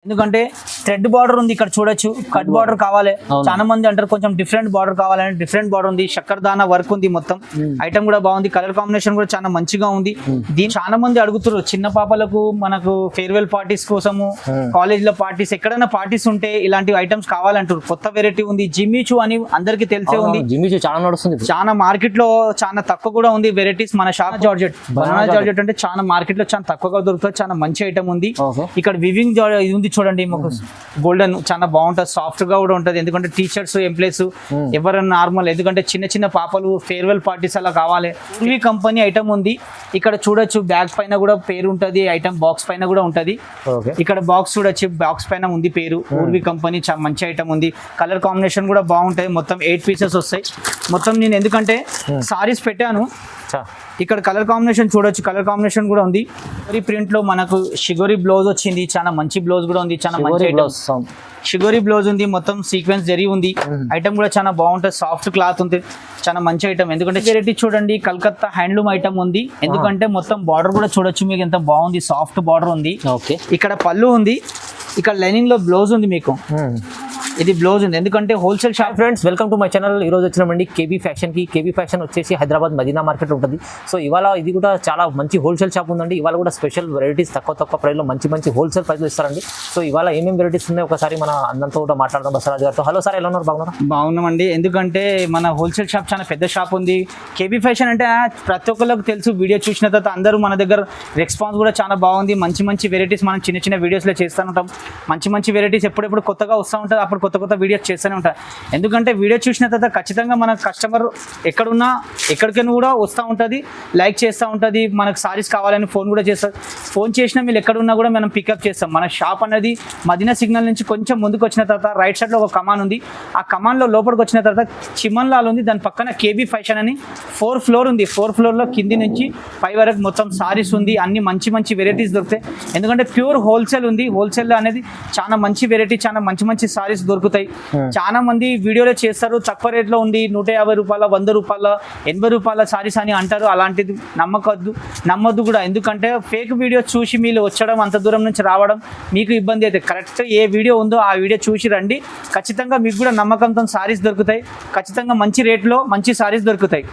ఎందుకంటే thread border ఉంది ఇక్కడ చూడొచ్చు. కట్ బార్డర్ కావాలి చాలా మంది అంటారు, కొంచెం డిఫరెంట్ బార్డర్ కావాలని. డిఫరెంట్ బార్డర్ ఉంది, చక్కరదానా వర్క్ ఉంది, మొత్తం ఐటమ్ కూడా బాగుంది. కలర్ కాంబినేషన్ కూడా చాలా మంచిగా ఉంది. దీని చాలా మంది అడుగుతారు, చిన్న పాపలకు మనకు ఫేర్వెల్ పార్టీస్ కోసము, కాలేజ్ లో పార్టీస్, ఎక్కడైనా పార్టీస్ ఉంటే ఇలాంటి ఐటమ్స్ కావాలంటారు. కొత్త వెరైటీ ఉంది జిమ్మిచూ అని అందరికి తెలిసే ఉంది. జిమ్మిచూ చాలా నడుస్తుంది, చాలా మార్కెట్ లో చాలా తక్కువ కూడా ఉంది వెరైటీస్. మన షాప్ జార్జెట్, బనానా జార్జెట్ అంటే చాలా మార్కెట్ లో చాలా తక్కువగా దొరుకుతుంది. చాలా మంచి ఐటమ్ ఉంది. ఇక్కడ వివింగ్ ఇది ఉంది చూడండి, మాకు గోల్డెన్ చాలా బాగుంటుంది, సాఫ్ట్ గా కూడా ఉంటుంది. ఎందుకంటే టీషర్ట్స్ ఎంప్లాయీస్ ఎవరైనా నార్మల్, ఎందుకంటే చిన్న చిన్న పాపలు ఫేర్వెల్ పార్టీస్ అలా కావాలి. ఈ కంపెనీ ఐటమ్ ఉంది. ఇక్కడ చూడొచ్చు, బ్యాగ్ పైన కూడా పేరు ఉంటుంది, ఐటమ్ బాక్స్ పైన కూడా ఉంటుంది. ఇక్కడ బాక్స్ చూడొచ్చు, బాక్స్ పైన ఉంది పేరు. ఊర్వి కంపెనీ చాలా మంచి ఐటమ్ ఉంది. కలర్ కాంబినేషన్ కూడా బాగుంటాయి. మొత్తం 8 పీసెస్ వస్తాయి. మొత్తం నేను ఎందుకంటే సారీస్ పెట్టాను, ఇక్కడ కలర్ కాంబినేషన్ చూడొచ్చు. కలర్ కాంబినేషన్ కూడా ఉంది. ప్రింట్ లో మనకు షిగోరి బ్లౌజ్ వచ్చింది, చాలా మంచి బ్లౌజ్ కూడా ఉంది. చాలా మంచి ఐటమ్ షిగోరి బ్లౌజ్ ఉంది, మొత్తం సీక్వెన్స్ జరీ ఉంది. ఐటమ్ కూడా చాలా బాగుంటుంది, సాఫ్ట్ క్లాత్ ఉంది, చాలా మంచి ఐటమ్. ఎందుకంటే వెరైటీ చూడండి, కలకత్తా హ్యాండ్లూమ్ ఐటమ్ ఉంది. ఎందుకంటే మొత్తం బార్డర్ కూడా చూడొచ్చు మీకు ఎంత బాగుంది, సాఫ్ట్ బార్డర్ ఉంది. ఇక్కడ పళ్ళు ఉంది, ఇక్కడ లైనింగ్ లో బ్లౌజ్ ఉంది మీకు. ఇది బ్లౌజ్ ఉంది, ఎందుకంటే wholesale shop. Friends, welcome to my channel. ఈ రోజు వచ్చినామండి కేబీ ఫ్యాషన్ కి. కేబీ ఫ్యాషన్ వచ్చేసి హైదరాబాద్ మదీనా మార్కెట్ ఉంటుంది. సో ఇవాళ ఇది కూడా చాలా మంచి హోల్సేల్ షాప్ ఉందండి. ఇవాళ కూడా స్పెషల్ వెరైటీస్ తక్కువ ప్రైస్లో మంచి హోల్సేల్ ప్రైస్లో ఇస్తారండి. సో ఇవాళ ఏమేమి వెరైటీస్ ఉన్నాయో ఒకసారి మన అందరితో కూడా మాట్లాడదాం బసవరాజు గారితో. హలో సార్, ఎలా ఉన్నారు? బాగున్నారా? బాగున్నామండి. ఎందుకంటే మన హోల్సేల్ షాప్ చాలా పెద్ద షాప్ ఉంది. కేబీ ఫ్యాషన్ అంటే ప్రతి ఒక్కరికి తెలుసు. వీడియో చూసిన తర్వాత అందరూ మన దగ్గర రెస్పాన్స్ కూడా చాలా బాగుంది. మంచి వెరైటీస్ మనం చిన్న వీడియోస్లో చేస్తూ ఉంటాం. మంచి వెరైటీస్ ఎప్పుడెప్పుడు కొత్తగా వస్తూ ఉంటుంది. అప్పుడు కొత్త వీడియోస్ చేస్తూనే ఉంటారు. ఎందుకంటే వీడియో చూసిన తర్వాత ఖచ్చితంగా మన కస్టమర్ ఎక్కడున్నా ఎక్కడికైనా కూడా వస్తూ ఉంటుంది, లైక్ చేస్తూ ఉంటుంది. మనకు సారీస్ కావాలని ఫోన్ కూడా చేస్తారు. ఫోన్ చేసినా మీరు ఎక్కడున్నా కూడా మనం పికప్ చేస్తాం. మన షాప్ అనేది మదీనా సిగ్నల్ నుంచి కొంచెం ముందుకు వచ్చిన తర్వాత రైట్ సైడ్లో ఒక కమాన్ ఉంది. ఆ కమాన్లో లోపలికి వచ్చిన తర్వాత చిమన్ లాల్ ఉంది. దాని పక్కన కేబీ ఫ్యాషన్ అని 4th ఫ్లోర్ ఉంది. 4th ఫ్లోర్లో కింది నుంచి పై వరకు మొత్తం సారీస్ ఉంది. అన్ని మంచి వెరైటీస్ దొరుకుతాయి. ఎందుకంటే ప్యూర్ హోల్సేల్ ఉంది. హోల్సేల్ అనేది చాలా మంచి వెరైటీ, చాలా మంచి సారీస్ దొరుకుతాయి. చాలా మంది వీడియోలో చేస్తారు, తక్కువ రేట్లో ఉంది, 150 రూపాయల, 100 రూపాయల, 80 రూపాయల సారీస్ అని అంటారు. అలాంటిది నమ్మద్దు కూడా. ఎందుకంటే ఫేక్ వీడియో చూసి మీరు వచ్చడం, అంత దూరం నుంచి రావడం మీకు ఇబ్బంది అయితే. కరెక్ట్ ఏ వీడియో ఉందో ఆ వీడియో చూసి రండి. ఖచ్చితంగా మీకు కూడా నమ్మకంతో సారీస్ దొరుకుతాయి. ఖచ్చితంగా మంచి రేట్లో మంచి సారీస్ దొరుకుతాయి.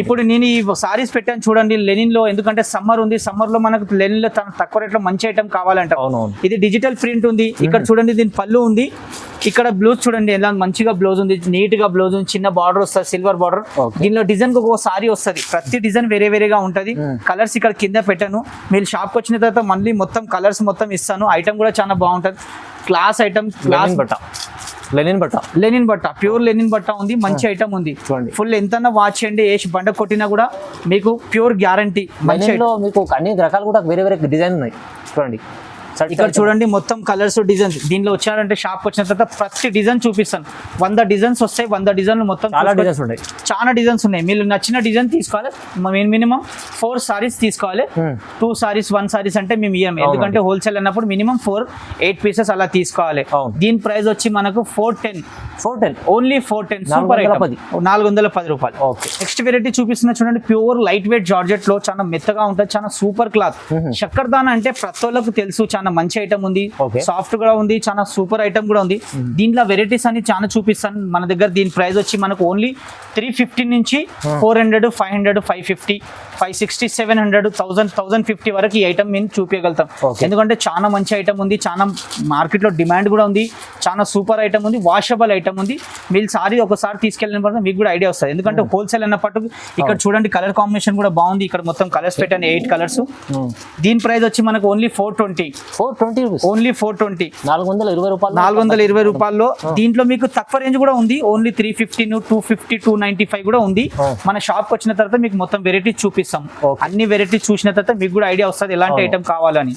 ఇప్పుడు నేను ఈ సారీస్ పెట్టాను చూడండి లెనిన్ లో. ఎందుకంటే సమ్మర్ ఉంది, సమ్మర్ లో మనకు లెనిన్ లో తక్కువ రేట్లో మంచి ఐటమ్ కావాలంట. ఇది డిజిటల్ ప్రింట్ ఉంది. ఇక్కడ చూడండి, దీని పళ్ళు ఉంది. ఇక్కడ బ్లౌజ్ చూడండి ఎలా మంచిగా బ్లౌజ్ ఉంది, నీట్ గా బ్లౌజ్ ఉంది. చిన్న బార్డర్ వస్తుంది, సిల్వర్ బార్డర్. దీనిలో డిజైన్ ఒక సారీ వస్తుంది. ప్రతి డిజైన్ వేరేగా ఉంటుంది. కలర్స్ ఇక్కడ కింద పెట్టాను. మీరు షాప్కి వచ్చిన తర్వాత మళ్ళీ మొత్తం కలర్స్ మొత్తం ఇస్తాను. ఐటమ్ కూడా చాలా బాగుంటుంది. క్లాస్ ఐటమ్, లెనిన్ బట్ట ప్యూర్ లెనిన్ బట్ట ఉంది. మంచి ఐటమ్ ఉంది. ఫుల్ ఎంత వాచ్ చేయండి, వేసి బండ కొట్టినా కూడా మీకు ప్యూర్ గ్యారంటీ. మీకు అన్ని రకాలు కూడా వేరే డిజైన్ ఉన్నాయి చూడండి. ఇక్కడ చూడండి మొత్తం కలర్స్, డిజైన్స్. దీనిలో వచ్చారంటే షాప్ వచ్చిన తర్వాత ప్రతి డిజైన్ చూపిస్తాను. 100 డిజైన్స్ వస్తాయి. 100 డిజైన్లు మొత్తం చాలా డిజైన్స్ ఉన్నాయి. మీరు నచ్చిన డిజైన్ తీసుకోవాలి. మినిమం 4 సారీస్ తీసుకోవాలి. 2 సారీస్ 1 సారీస్ అంటే మేము ఇయ్యం. ఎందుకంటే హోల్సేల్ అన్నప్పుడు మినిమం 8 పీసెస్ అలా తీసుకోవాలి. దీని ప్రైస్ వచ్చి మనకు 410 ఓన్లీ 410. సూపర్ ఐటమ్, 410 రూపాయలు. నెక్స్ట్ వెరైటీ చూపిస్తున్నా చూడండి. ప్యూర్ లైట్ వెయిట్ జార్జెట్ లో చాలా మెత్తగా ఉంటుంది, చాలా సూపర్ క్లాత్. చక్కరదానా అంటే ప్రతి ఒళ్ళకు తెలుసు, చాలా మంచి ఐటమ్ ఉంది. సాఫ్ట్ కూడా ఉంది, చాలా సూపర్ ఐటమ్ కూడా ఉంది. దీంట్లో వెరైటీస్ అని చాలా చూపిస్తాను మన దగ్గర. దీని ప్రైస్ వచ్చి మనకు ఓన్లీ 350 నుంచి 400, 500, 550, 560, 700, 1000, 1050 వరకు ఈ ఐటమ్ మేము చూపించగలుగుతాం. ఎందుకంటే చాలా మంచి ఐటమ్ ఉంది. చాలా మార్కెట్ లో డిమాండ్ కూడా ఉంది. చాలా సూపర్ ఐటమ్ ఉంది, వాషబుల్ ఐటమ్ ఉంది. మీరు సారీ ఒకసారి తీసుకెళ్ళిన తర్వాత మీకు కూడా ఐడియా వస్తుంది. ఎందుకంటే హోల్సేల్ అన్నప్పుడు ఇక్కడ చూడండి కలర్ కాంబినేషన్ కూడా బాగుంది. ఇక్కడ మొత్తం కలర్స్ పెట్టాను, 8 కలర్స్. దీని ప్రైస్ వచ్చి మనకు ఓన్లీ 420 ఓన్లీ 420, 420 రూపాయల్లో. దీంట్లో మీకు తక్కువ రేంజ్ కూడా ఉంది. ఓన్లీ 315, 250, 295 కూడా ఉంది. మన షాప్ వచ్చిన తర్వాత మీకు మొత్తం వెరైటీ చూపిస్తాం. అన్ని వెరైటీ చూసిన తర్వాత మీకు కూడా ఐడియా వస్తుంది ఎలాంటి ఐటమ్ కావాలని.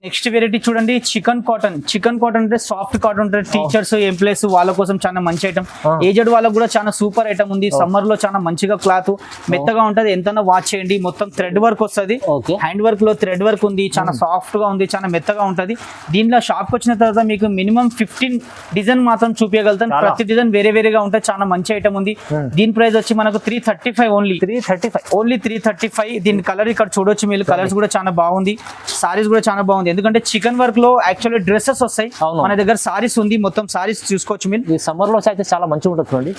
నెక్స్ట్ వెరైటీ చూడండి, చికెన్ కాటన్ అంటే సాఫ్ట్ కాటన్ ఉంటారు టీచర్స్ ఎంప్లాయీస్ వాళ్ళ కోసం చాలా మంచి ఐటమ్, ఏజెడ్ వాళ్ళకు కూడా చాలా సూపర్ ఐటమ్ ఉంది. సమ్మర్ లో చాలా మంచిగా క్లాత్ మెత్తగా ఉంటది, ఎంతైనా వాచ్ చేయండి. మొత్తం థ్రెడ్ వర్క్ వస్తుంది, హ్యాండ్ వర్క్ లో థ్రెడ్ వర్క్ ఉంది, చాలా సాఫ్ట్ గా ఉంది, చాలా మెత్తగా ఉంటది. దీంట్లో షాప్ వచ్చిన తర్వాత మీకు మినిమం 15 డిజైన్ మాత్రం చూపించగలుగుతాను. ప్రతి డిజైన్ వేరే వేరేగా ఉంటుంది, చాలా మంచి ఐటమ్ ఉంది. దీని ప్రైస్ వచ్చి మనకు 335 ఓన్లీ 335. దీని కలర్ ఇక్కడ చూడొచ్చు మీరు, కలర్స్ కూడా చాలా బాగుంది, సారీస్ కూడా చాలా బాగుంది. ఎందుకంటే చికెన్ వర్క్ లో యాక్చువల్లీ డ్రెస్సెస్ వస్తాయి, మన దగ్గర సారీస్ ఉంది, మొత్తం సారీస్ చూసుకోవచ్చు మీరు. ఈ సమ్మర్ లో అయితే చాలా మంచిగా ఉంటుంది చూడండి,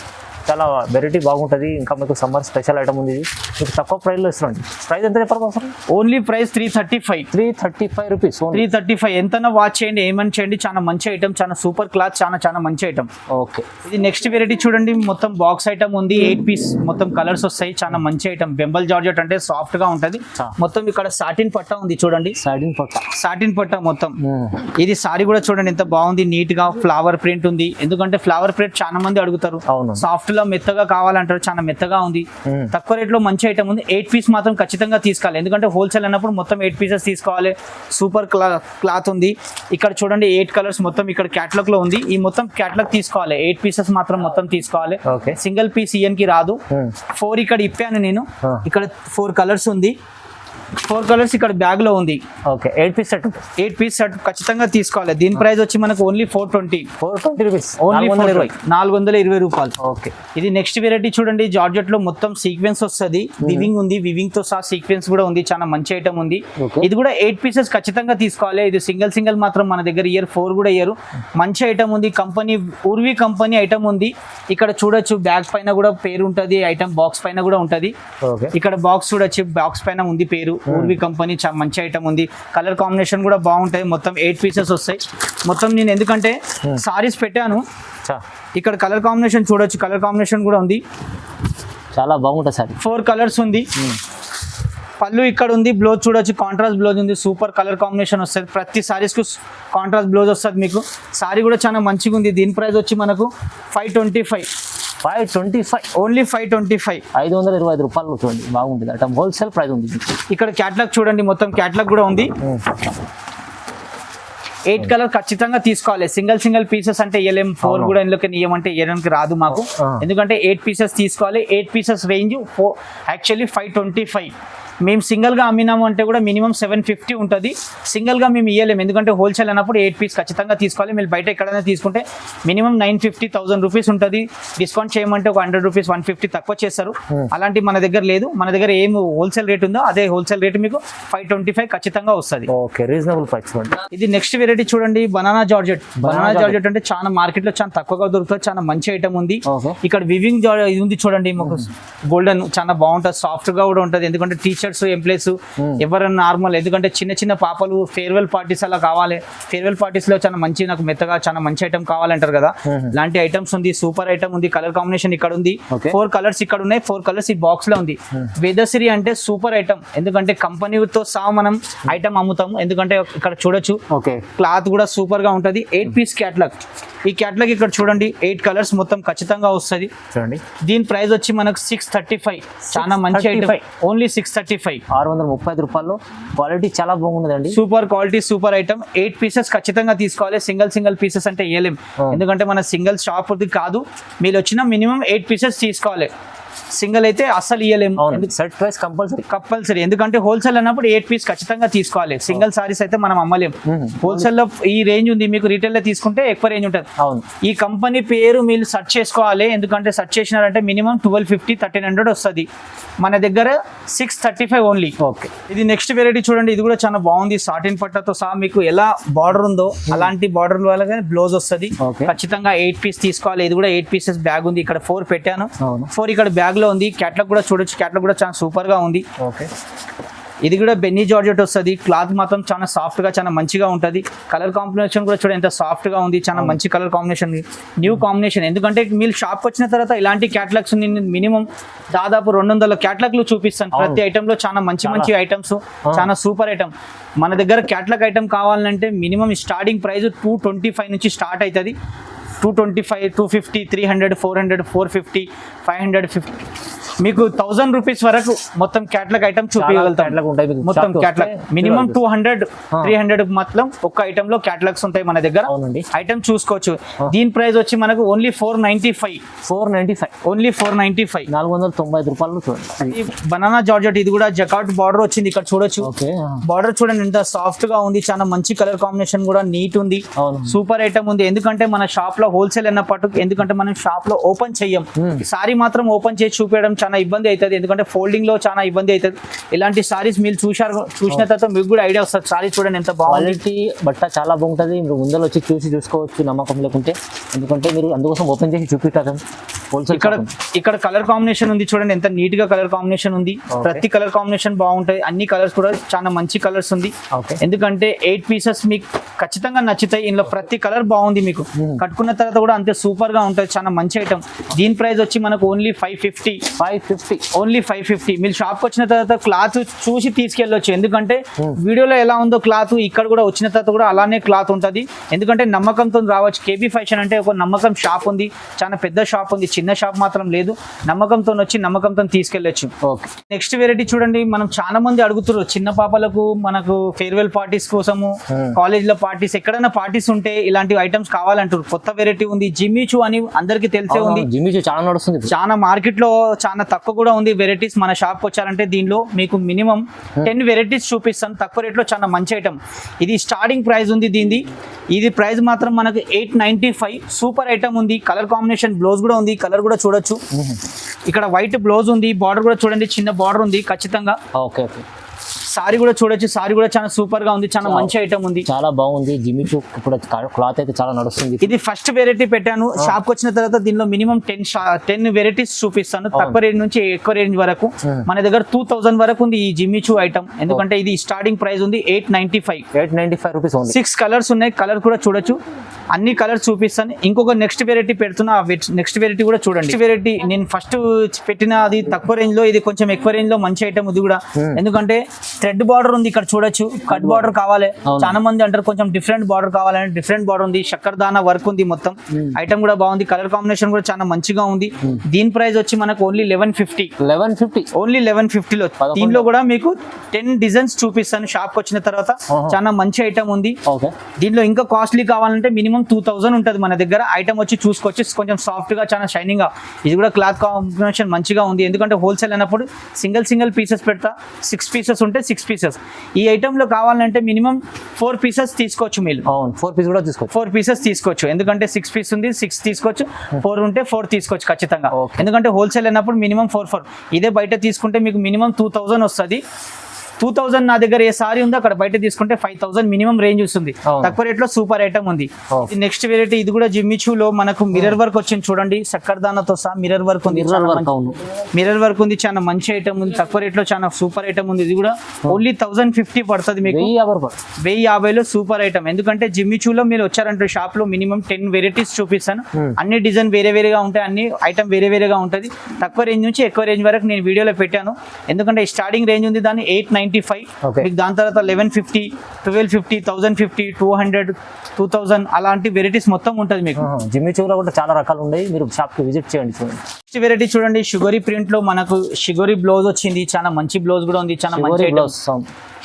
చాలా వెరైటీ బాగుంటుంది. ఇంకా మీకు సమ్మర్ స్పెషల్ ఐటమ్ ఉంది, మీకు తక్కువ ప్రైస్ లో ఇస్తున్నాండి. ప్రైస్ ఎంత చెప్పారు సార్? Only price 335 rupees. 335 ఎంతైనా వాచ్ చేయండి, ఏమని చేయండి, చాలా మంచి ఐటమ్, చాలా సూపర్ క్లాత్, చాలా మంచి ఐటమ్. ఓకే, ఇది నెక్స్ట్ వెరైటీ చూడండి, మొత్తం బాక్స్ ఐటమ్ ఉంది, 8 పీస్ మొత్తం కలర్స్ వస్తాయి, చాలా మంచి ఐటమ్. బెంబల్ జార్జెట్ అంటే సాఫ్ట్ గా ఉంటది. మొత్తం ఇక్కడ సాటిన్ పట్టా ఉంది చూడండి, సాటిన్ పట్టా మొత్తం. ఇది సారీ కూడా చూడండి ఎంత బాగుంది, నీట్ గా ఫ్లవర్ ప్రింట్ ఉంది. ఎందుకంటే ఫ్లవర్ ప్రింట్ చాలా మంది అడుగుతారు, సాఫ్ట్ లో మెత్తగా కావాలంటారు, చాలా మెత్తగా ఉంది. తక్కువ రేట్ లో మంచి ఐటమ్ ఉంది. 8 పీస్ మాత్రం ఖచ్చితంగా తీసుకోవాలి, ఎందుకంటే హోల్సేల్ అన్నప్పుడు మొత్తం 8 పీసెస్ తీసుకోవాలి. సూపర్ క్లాత్ ఉంది. ఇక్కడ చూడండి 8 కలర్స్ మొత్తం ఇక్కడ క్యాటలాగ్ లో ఉంది. ఈ మొత్తం క్యాటలాగ్ తీసుకోవాలి, 8 పీసెస్ మాత్రం మొత్తం తీసుకోవాలి. సింగిల్ పీస్ ఇయన్కి రాదు. 4 ఇక్కడ ఇప్పాను నేను, ఇక్కడ 4 కలర్స్ ఉంది, 4 కలర్స్ ఇక్కడ బ్యాగ్ లో ఉంది. ఓకే, 8 పీస్ సెట్ ఖచ్చితంగా తీసుకోవాలి. దీని ప్రైస్ వచ్చి మనకు ఓన్లీ 420 రూపీస్, ఓన్లీ 420 రూపాయలు. ఓకే, ఇది నెక్స్ట్ వెరైటీ చూడండి, జార్జెట్ లో మొత్తం సీక్వెన్స్ వస్తుంది, వివింగ్ ఉంది, వివింగ్ తో సహా సీక్వెన్స్ కూడా ఉంది, చాలా మంచి ఐటమ్ ఉంది. ఇది కూడా 8 పీసెస్ ఖచ్చితంగా తీసుకోవాలి. ఇది సింగిల్ మాత్రం మన దగ్గర ఇయర్ 4 కూడా ఇయర్. మంచి ఐటమ్ ఉంది, కంపెనీ ఊర్వి కంపెనీ ఐటమ్ ఉంది. ఇక్కడ చూడొచ్చు బ్యాగ్ పైన కూడా పేరు ఉంటది, ఐటమ్ బాక్స్ పైన కూడా ఉంటది. ఇక్కడ బాక్స్ చూడొచ్చు, బాక్స్ పైన ఉంది పేరు ఊర్వి కంపెనీ, చాలా మంచి ఐటమ్ ఉంది. కలర్ కాంబినేషన్ కూడా బాగుంటాయి. మొత్తం 8 పీసెస్ వస్తాయి మొత్తం. నేను ఎందుకంటే సారీస్ పెట్టాను, ఇక్కడ కలర్ కాంబినేషన్ చూడొచ్చు, కలర్ కాంబినేషన్ కూడా ఉంది, చాలా బాగుంటుంది సార్. 4 కలర్స్ ఉంది. పళ్ళు ఇక్కడ ఉంది, బ్లౌజ్ చూడొచ్చు, కాంట్రాస్ట్ బ్లౌజ్ ఉంది, సూపర్ కలర్ కాంబినేషన్ వస్తుంది. ప్రతి సారీస్ కు కాంట్రాస్ట్ బ్లౌజ్ వస్తుంది మీకు. సారీ కూడా చాలా మంచిగా ఉంది. దీని ప్రైస్ వచ్చి మనకు 525 ఓన్లీ 525 525 రూపాయలు చూడండి, బాగుంటుంది అట, హోల్సేల్ ప్రైస్ ఉంది. ఇక్కడ క్యాటలాగ్ చూడండి, మొత్తం క్యాటలాగ్ కూడా ఉంది. 8 కలర్ ఖచ్చితంగా తీసుకోవాలి. సింగిల్ పీసెస్ అంటే ఇయ్యలేం, 4 కూడా ఇందులోకి ఇయ్యమంటే ఇయ్యడానికి రాదు మాకు, ఎందుకంటే 8 పీసెస్ తీసుకోవాలి. 8 పీసెస్ రేంజ్ యాక్చువల్లీ 525. మేము సింగిల్గా అమ్మినాము అంటే కూడా మినిమం 750 ఉంటుంది. సింగిల్గా మేము ఇయ్యలేము, ఎందుకంటే హోల్సేల్ అన్నప్పుడు 8 పీస్ ఖచ్చితంగా తీసుకోవాలి. మీరు బయట ఎక్కడైనా తీసుకుంటే మినిమం 950-1000 రూపీస్ ఉంటుంది. డిస్కౌంట్ చేయమంటే ఒక 100 రూపీస్ 150 తక్కువ చేస్తారు. అలాంటి మన దగ్గర లేదు. మన దగ్గర ఏం హోల్సేల్ రేట్ ఉందో అదే హోల్సేల్ రేట్ మీకు 525 ఖచ్చితంగా వస్తుంది. ఓకే, రీజనబుల్ ప్రైస్ చూడండి. ఇది నెక్స్ట్ వెరైటీ చూడండి, బనానా జార్జెట్ అంటే చాలా మార్కెట్ లో చాలా తక్కువగా దొరుకుతుంది, చాలా మంచి ఐటమ్ ఉంది. ఇక్కడ వివింగ్ ఇది ఉంది చూడండి, గోల్డెన్ చాలా బాగుంటుంది, సాఫ్ట్ గా కూడా ఉంటుంది. ఎందుకంటే టీచర్స్ ఎంప్లాయీస్ ఎవరైనా నార్మల్, ఎందుకంటే చిన్న పాపలు ఫేర్వెల్ పార్టీస్ అలా కావాలి, ఫేర్వెల్ పార్టీస్ లో చాలా మంచి నాకు మెత్తగా చాలా మంచి ఐటమ్ కావాలంటారు కదా, ఇలాంటి ఐటమ్స్ ఉంది. సూపర్ ఐటమ్ ఉంది, కలర్ కాంబినేషన్ ఇక్కడ ఉంది. 4 కలర్స్ ఇక్కడ ఉన్నాయి, 4 కలర్స్ ఈ బాక్స్ లో ఉంది. వేదశ్రీ అంటే సూపర్ ఐటమ్, ఎందుకంటే కంపెనీతో సహా మనం ఐటమ్ అమ్ముతాము. ఎందుకంటే ఇక్కడ చూడొచ్చు, క్లాత్ కూడా సూపర్ గా ఉంటది. 8 పీస్ క్యాటలాగ్. ఈ క్యాటలాగ్ ఇక్కడ చూడండి, 8 కలర్స్ మొత్తం ఖచ్చితంగా వస్తుంది చూడండి. దీని ప్రైస్ వచ్చి మనకు 635, చాలా మంచి ఐటమ్, ఓన్లీ 635 635 రూపాయలు. క్వాలిటీ చాలా బాగుందండి, super quality, super item. 8 pieces ఖచ్చితంగా తీసుకోవాలి. సింగిల్ పీసెస్ అంటే ఇయ్యలేం, ఎందుకంటే మన సింగిల్ షాప్ కాదు. మీరు వచ్చిన మినిమం 8 పీసెస్ తీసుకోవాలి. సింగిల్ అయితే అస్సలు ఇయ్యలేము, సెట్ ప్రైస్ కంపల్సరీ. ఎందుకంటే హోల్సేల్ అన్నప్పుడు 8 పీస్ ఖచ్చితంగా తీసుకోవాలి. సింగిల్ సారీస్ అయితే మనం అమ్మలేము. హోల్సేల్ లో ఈ రేంజ్ ఉంది, మీకు రీటైల్ లో తీసుకుంటే ఎక్కువ రేంజ్ ఉంటుంది. ఈ కంపెనీ పేరు మీరు సెర్చ్ చేసుకోవాలి, ఎందుకంటే సెర్చ్ చేసినారంటే మినిమం 1250-1300 వస్తుంది. మన దగ్గర 635 ఓన్లీ. ఓకే, ఇది నెక్స్ట్ వెరైటీ చూడండి, ఇది కూడా చాలా బాగుంది. సాటిన్ పట్టాతో సహా మీకు ఎలా బార్డర్ ఉందో అలాంటి బార్డర్ వల్ల బ్లౌజ్ వస్తుంది. ఖచ్చితంగా 8 పీస్ తీసుకోవాలి. ఇది కూడా 8 పీసెస్ బ్యాగ్ ఉంది, ఇక్కడ 4 పెట్టాను, 4 ఇక్కడ బ్యాగ్ లో ఉంది. క్యాటలాగ్ కూడా చూడొచ్చు, క్యాటలాగ్ కూడా చాలా సూపర్ గా ఉంది. ఓకే, ఇది కూడా బెన్నీ జార్జెట్ వస్తుంది. క్లాత్ మాత్రం చాలా సాఫ్ట్ గా చాలా మంచిగా ఉంటుంది. కలర్ కాంబినేషన్ కూడా చూడండి ఎంత సాఫ్ట్ గా ఉంది, చాలా మంచి కలర్ కాంబినేషన్, న్యూ కాంబినేషన్. ఎందుకంటే మీరు షాప్ వచ్చిన తర్వాత ఇలాంటి క్యాటలాగ్స్ మినిమం దాదాపు 200 క్యాటలాగ్లు చూపిస్తాను. ప్రతి ఐటమ్ లో చాలా మంచి ఐటమ్స్, చాలా సూపర్ ఐటమ్. మన దగ్గర క్యాటలాగ్ ఐటమ్ కావాలంటే మినిమం స్టార్టింగ్ ప్రైస్ 225 నుంచి స్టార్ట్ అవుతుంది. 225, 250, 300, 400, 450, 550 మీకు 1000 రూపీస్ వరకు మొత్తం క్యాట్లాగ్ ఐటమ్ చూపించగలుగుతాం. catalog ఉంటాయి మీకు మొత్తం shop కి క్యాట్లాగ్ వస్తే మినిమం చూడాలి. 200-300 మాత్రం ఒక్క ఐటమ్ లో క్యాట్లాగ్స్ ఉంటాయి మన దగ్గర. అవునండి. ఐటమ్ చూసుకోవచ్చు. దీని ప్రైస్ వచ్చి మనకు ఓన్లీ 495. 495 ఓన్లీ 495. 495 రూపాయలు చూడండి. బనానా జార్జెట్ ఇది కూడా జకాట్ బార్డర్ వచ్చింది ఇక్కడ చూడొచ్చు. ఓకే బార్డర్ చూడండి ఎంత సాఫ్ట్ గా ఉంది, చాలా మంచి కలర్ కాంబినేషన్ కూడా నీట్ ఉంది. అవును. సూపర్ ఐటమ్ ఉంది. ఎందుకంటే మన షాప్ లో హోల్సేల్ అన్న పట్టు, ఎందుకంటే మనం షాప్ లో ఓపెన్ చెయ్యం. సారీ మాత్రం ఓపెన్ చేసి చూపించడం చాలా ఇబ్బంది అవుతుంది, ఎందుకంటే ఫోల్డింగ్ లో చాలా ఇబ్బంది అవుతుంది. ఇలాంటి సారీస్ మీరు చూసిన తర్వాత మీకు కూడా ఐడియా వస్తుంది. సారీ చూడండి ఎంత బాగుంది. క్వాలిటీ బట్ట చాలా బాగుంటుంది. మీరు ముందర వచ్చి చూసుకోవచ్చు నమ్మకం లేకుంటే, ఎందుకంటే మీరు అందుకోసం ఓపెన్ చేసి చూపించారు. హోల్సేల్ ఇక్కడ కలర్ కాంబినేషన్ ఉంది చూడండి ఎంత నీట్ గా కలర్ కాంబినేషన్ ఉంది. ప్రతి కలర్ కాంబినేషన్ బాగుంటాయి. అన్ని కలర్స్ కూడా చాలా మంచి కలర్స్ ఉంది. ఎందుకంటే 8 పీసెస్ మీకు ఖచ్చితంగా నచ్చుతాయి. ఇందులో ప్రతి కలర్ బాగుంది. మీకు కట్టుకున్న తర్వాత కూడా అంతే సూపర్ గా ఉంటుంది. చాలా మంచి ఐటమ్. దీని ప్రైస్ వచ్చి మనకు ఓన్లీ 550. ఓన్లీ 550. మీరు షాప్ కి వచ్చిన తర్వాత క్లాత్ చూసి తీసుకెళ్ళొచ్చు. ఎందుకంటే వీడియోలో ఎలా ఉందో క్లాత్ ఇక్కడ కూడా వచ్చిన తర్వాత కూడా అలానే క్లాత్ ఉంటుంది. ఎందుకంటే నమ్మకంతో రావచ్చు. కేబీ ఫ్యాషన్ అంటే ఒక నమ్మకం షాప్ ఉంది, చాలా పెద్ద షాప్ ఉంది, చిన్న షాప్ మాత్రం లేదు. నమ్మకంతో వచ్చి నమ్మకంతో తీసుకెళ్ళొచ్చు. నెక్స్ట్ వెరైటీ చూడండి. మనం చాలా మంది అడుగుతున్నారు చిన్న పాపలకు మనకు ఫేర్వెల్ పార్టీస్ కోసము, కాలేజ్ లో పార్టీస్, ఎక్కడైనా పార్టీస్ ఉంటే ఇలాంటి ఐటమ్స్ కావాలంటారు. కొత్త వెరైటీ ఉంది జిమ్మిచూ అని అందరికి తెలిసే ఉంది. జిమ్మిచూ చాలా నడుస్తుంది. చాలా మార్కెట్ లో చాలా తక్కువ కూడా ఉంది వెరైటీస్. మన షాప్ కి వచ్చారంటే దీనిలో మీకు మినిమం 10 వెరైటీస్ చూపిస్తాను తక్కువ రేట్ లో. చాలా మంచి ఐటమ్. ఇది స్టార్టింగ్ ప్రైస్ ఉంది దీనిది. ఇది ప్రైస్ మాత్రం మనకు 895. సూపర్ ఐటమ్ ఉంది. కలర్ కాంబినేషన్ బ్లౌజ్ కూడా ఉంది. కలర్ కూడా చూడొచ్చు. ఇక్కడ వైట్ బ్లౌజ్ ఉంది. బార్డర్ కూడా చూడండి చిన్న బార్డర్ ఉంది ఖచ్చితంగా. ఓకే. సారీ కూడా చూడొచ్చు. సారీ కూడా చాలా సూపర్ గా ఉంది. చాలా మంచి ఐటమ్ ఉంది. చాలా బాగుంది. జిమ్మిచూ ఇప్పుడు క్లాత్ అయితే చాలా నడుస్తుంది. ఇది ఫస్ట్ వెరైటీ పెట్టాను. షాప్ కి వచ్చిన తర్వాత దీనిలో మినిమం 10 వెరైటీస్ చూపిస్తాను. తక్కువ రేంజ్ నుంచి ఎక్కువ రేంజ్ వరకు. మన దగ్గర 2000 వరకు ఉంది ఈ జిమ్మిచూ ఐటమ్. ఎందుకంటే ఇది స్టార్టింగ్ ప్రైస్ ఉంది 895 రూపీస్. 6 కలర్స్ ఉన్నాయి. కలర్ కూడా చూడొచ్చు. అన్ని కలర్స్ చూపిస్తాను. ఇంకొక నెక్స్ట్ వెరైటీ పెడుతున్నా. నెక్స్ట్ వెరైటీ కూడా చూడండి. వెరైటీ నేను ఫస్ట్ పెట్టిన అది తక్కువ రేంజ్ లో, ఇది కొంచెం ఎక్కువ రేంజ్ లో మంచి ఐటమ్ ఇది కూడా. ఎందుకంటే థ్రెడ్ బార్డర్ ఉంది ఇక్కడ చూడొచ్చు. కట్ బార్డర్ కావాలి చాలా మంది అంటారు, కొంచెం డిఫరెంట్ బార్డర్ కావాలంటే డిఫరెంట్ బార్డర్ ఉంది. చక్కరదానా వర్క్ ఉంది మొత్తం. ఐటమ్ కూడా బాగుంది. కలర్ కాంబినేషన్ కూడా చాలా మంచిగా ఉంది. దీని ప్రైస్ వచ్చి మనకు ఓన్లీ 1150. ఓన్లీ 1150 లో. దీనిలో కూడా మీకు 10 డిజైన్స్ చూపిస్తాను షాప్ కి వచ్చిన తర్వాత. చాలా మంచి ఐటమ్ ఉంది. దీనిలో ఇంకా కాస్ట్లీ కావాలంటే మినిమం 2000 ఉంటుంది మన దగ్గర. ఐటమ్ వచ్చి చూసుకోవచ్చు. కొంచెం సాఫ్ట్ గా చాలా షైనింగ్ గా. ఇది కూడా క్లాత్ కాంబినేషన్ మంచిగా ఉంది. ఎందుకంటే హోల్సేల్ అన్నప్పుడు సింగిల్ పీసెస్ పెడతా. 6 పీసెస్ ఉంటే 6 పీసెస్. ఈ ఐటమ్ లో కావాలంటే మినిమం 4 పీసెస్ తీసుకోవచ్చు. మీరు 4 పీసెస్ తీసుకోవచ్చు. ఎందుకంటే 6 పీస్ ఉంది, 6 తీసుకోవచ్చు. 4 ఉంటే 4 తీసుకోవచ్చు ఖచ్చితంగా. ఎందుకంటే హోల్సేల్ అన్నప్పుడు మినిమం 4. ఇదే బయట తీసుకుంటే మీకు మినిమం 2000 వస్తుంది. 2000 నా దగ్గర ఏ సారీ ఉందో అక్కడ బయట తీసుకుంటే 5000 మినిమం రేంజ్ వస్తుంది. తక్కువ రేట్ లో సూపర్ ఐటమ్ ఉంది. నెక్స్ట్ వెరైటీ ఇది కూడా జిమ్మిచూలో మనకు మిర్రర్ వర్క్ వచ్చింది చూడండి. చక్కరదానాతో సహా మిర్రర్ వర్క్ ఉంది. మిర్రర్ వర్క్ ఉంది. చాలా మంచి ఐటమ్ ఉంది. తక్కువ రేట్ లో చాలా సూపర్ ఐటమ్ ఉంది. ఇది కూడా ఓన్లీ 1050 పడుతుంది మీకు. 1050లో సూపర్ ఐటమ్. ఎందుకంటే జిమ్మిచూలో మీరు వచ్చారంటే షాప్ లో మినిమం 10 వెరైటీస్ చూపిస్తాను. అన్ని డిజైన్ వేరేగా ఉంటాయి. అన్ని ఐటమ్ వేరేగా ఉంటుంది. తక్కువ రేంజ్ నుంచి ఎక్కువ రేంజ్ వరకు నేను వీడియోలో పెట్టాను. ఎందుకంటే స్టార్టింగ్ రేంజ్ ఉంది దాన్ని 895. మీకు దాని తర్వాత 1150, 1250, 1050, 200, 2000 అలాంటి వెరైటీస్ మొత్తం ఉంటుంది మీకు. జిమ్మిచూలో కూడా చాలా రకాలు ఉన్నాయి. మీరు షాప్ కి విజిట్ చేయండి. నెక్స్ట్ వెరైటీ చూడండి. షుగరీ ప్రింట్ లో మనకు షుగరీ బ్లౌజ్ వచ్చింది. చాలా మంచి బ్లౌజ్ కూడా ఉంది. చాలా మంచి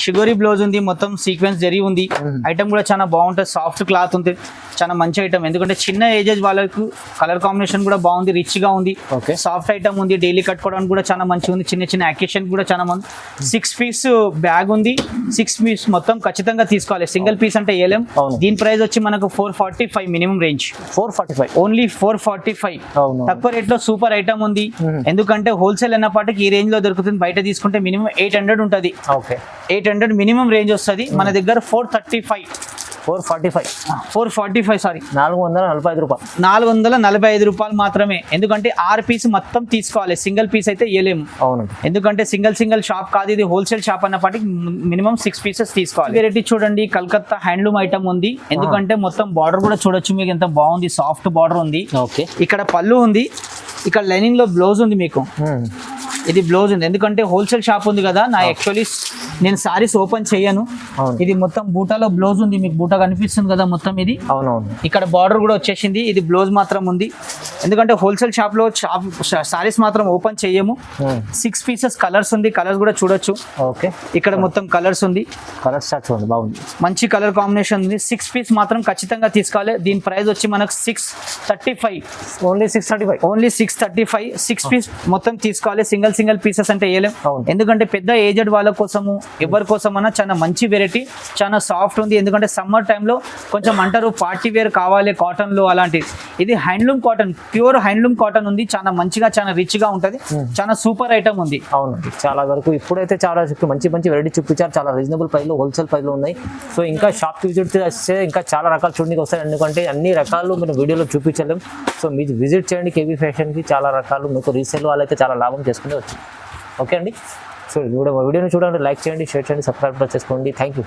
షుగరీ బ్లౌజ్ ఉంది. మొత్తం సీక్వెన్స్ జరీ ఉంది. ఐటమ్ కూడా చాలా బాగుంటుంది. సాఫ్ట్ క్లాత్ ఉంది. చాలా మంచి ఐటమ్. ఎందుకంటే చిన్న ఏజెస్ వాళ్ళకు కలర్ కాంబినేషన్ కూడా బాగుంది. రిచ్ గా ఉంది. సాఫ్ట్ ఐటమ్ ఉంది. డైలీ కట్టుకోవడానికి కూడా చాలా మంచిగా ఉంది. చిన్న అకేషన్ కూడా చాలా మంది. 6 పీస్ బ్యాగ్ ఉంది. 6 పీస్ మొత్తం ఖచ్చితంగా తీసుకోవాలి. సింగిల్ పీస్ అంటే ఏలేం. దీని ప్రైస్ వచ్చి మనకు 445 మినిమం రేంజ్. 445 ఓన్లీ 445. తక్కువ రేట్ లో సూపర్ ఐటమ్ ఉంది. ఎందుకంటే హోల్సేల్ అన్నపాటికి ఈ రేంజ్ లో దొరుకుతుంది. బయట తీసుకుంటే మినిమం 800 ఉంటుంది. 800 మినిమం రేంజ్ వస్తుంది. మన దగ్గర 445 సారీ 445 రూపాయలు. 445 రూపాయలు మాత్రమే. ఎందుకంటే 6 పీస్ మొత్తం తీసుకోవాలి. సింగిల్ పీస్ అయితే ఇవ్వలేము. ఎందుకంటే సింగిల్ షాప్ కాదు ఇది, హోల్సేల్ షాప్ అన్నప్పటికీ మినిమం 6 పీసెస్ తీసుకోవాలి. వెరైటీ చూడండి. కలకత్తా హ్యాండ్లూమ్ ఐటమ్ ఉంది. ఎందుకంటే మొత్తం బార్డర్ కూడా చూడొచ్చు మీకు ఎంత బాగుంది. సాఫ్ట్ బార్డర్ ఉంది. ఇక్కడ పళ్ళు ఉంది. ఇక్కడ లైనింగ్ లో బ్లౌజ్ ఉంది మీకు. ఇది బ్లౌజ్ ఉంది. ఎందుకంటే హోల్సేల్ షాప్ ఉంది కదా. నా యాక్చువల్లీ నేను సారీస్ ఓపెన్ చేయను. అవును. ఇది మొత్తం బూటాలో బ్లౌజ్ ఉంది, మీకు బూటా కనిపిస్తుంది కదా మొత్తం ఇది. అవునవును. ఇక్కడ బార్డర్ కూడా వచ్చేసింది, ఇది బ్లౌజ్ మాత్రం ఉంది. ఎందుకంటే హోల్సేల్ షాప్లో సారీస్ మాత్రం ఓపెన్ చేయము. 6 పీసెస్ కలర్స్ ఉంది, కలర్స్ కూడా చూడొచ్చు. ఓకే, ఇక్కడ మొత్తం కలర్స్ ఉంది, కలర్ స్టార్ట్ చూడండి బాగుంది, మంచి కలర్ కాంబినేషన్ ఉంది. 6 పీస్ మాత్రం ఖచ్చితంగా తీసుకోవాలి. దీని ప్రైస్ వచ్చి మనకు 635, ఓన్లీ 635. ఓన్లీ 635. 6 పీస్ మొత్తం తీసుకోవాలి, సింగిల్ పీసెస్ అంటే వేయలేం. అవును. ఎందుకంటే పెద్ద ఏజెడ్ వాళ్ళ కోసము ఎవరి కోసమన్నా చాలా మంచి వెరైటీ, చాలా సాఫ్ట్ ఉంది. ఎందుకంటే సమ్మర్ టైంలో కొంచెం అంటారు పార్టీ వేర్ కావాలి కాటన్లో అలాంటి. ఇది handloom cotton, pure handloom cotton ఉంది, చాలా మంచిగా చాలా రిచ్గా ఉంటుంది, చాలా సూపర్ ఐటమ్ ఉంది. అవునండి, చాలా వరకు ఇప్పుడైతే చాలా మంచి వెరైటీ చూపించారు, చాలా రీజనబుల్ ప్రైస్లో హోల్సేల్ ప్రైస్లో ఉన్నాయి. సో ఇంకా షాప్కి విజిట్ చేస్తే ఇంకా చాలా రకాలు చూడడానికి వస్తాయి, ఎందుకంటే అన్ని రకాలు మీరు వీడియోలో చూపించలేం. సో మీరు విజిట్ చేయండి కేబీ ఫ్యాషన్కి, చాలా రకాలు మీకు రీసేల్ వాళ్ళైతే చాలా లాభం చేసుకుని వచ్చు. ఓకే అండి, సో వీడియోని చూడండి, లైక్ చేయండి, షేర్ చేయండి, సబ్స్క్రైబ్ చేసుకోండి. Thank you.